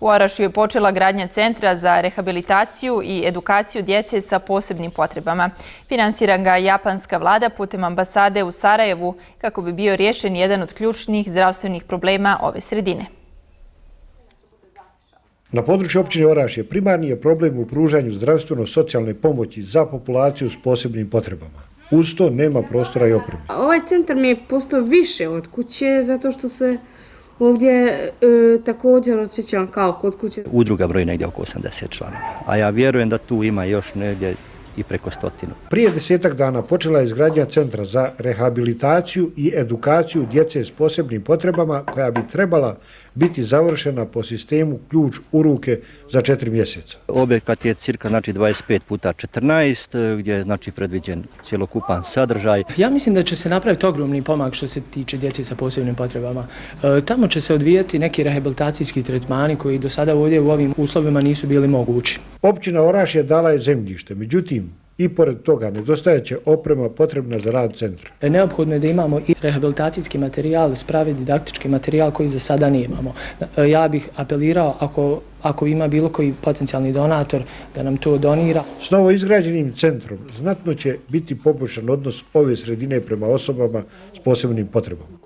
U Orašju je počela gradnja centra za rehabilitaciju i edukaciju djece sa posebnim potrebama. Finansira ga japanska vlada putem ambasade u Sarajevu kako bi bio riješen jedan od ključnih zdravstvenih problema ove sredine. Na području općine Orašje primarni je problem u pružanju zdravstveno-socijalne pomoći za populaciju s posebnim potrebama. Uz to nema prostora i opreme. Ovaj centar mi je postao više od kuće zato što se ovdje također osjećam kao kod kuće. Udruga broji negdje oko 80 članova, a ja vjerujem da tu ima još negdje i preko 100. Prije 10 dana počela je izgradnja centra za rehabilitaciju i edukaciju djece s posebnim potrebama koja bi trebala biti završena po sistemu ključ u ruke za 4 mjeseca. Objekat je cirka 25 puta 14 gdje je predviđen cjelokupan sadržaj. Ja mislim da će se napraviti ogromni pomak što se tiče djece sa posebnim potrebama. Tamo će se odvijati neki rehabilitacijski tretmani koji do sada ovdje u ovim uslovima nisu bili mogući. Općina Orašje dala je zemljište, međutim i pored toga nedostajeće oprema potrebna za rad centra. Neophodno je da imamo i rehabilitacijski materijal, spravi didaktički materijal koji za sada nemamo. Ja bih apelirao ako ima bilo koji potencijalni donator da nam to donira. S novoizgrađenim centrom znatno će biti poboljšan odnos ove sredine prema osobama s posebnim potrebama.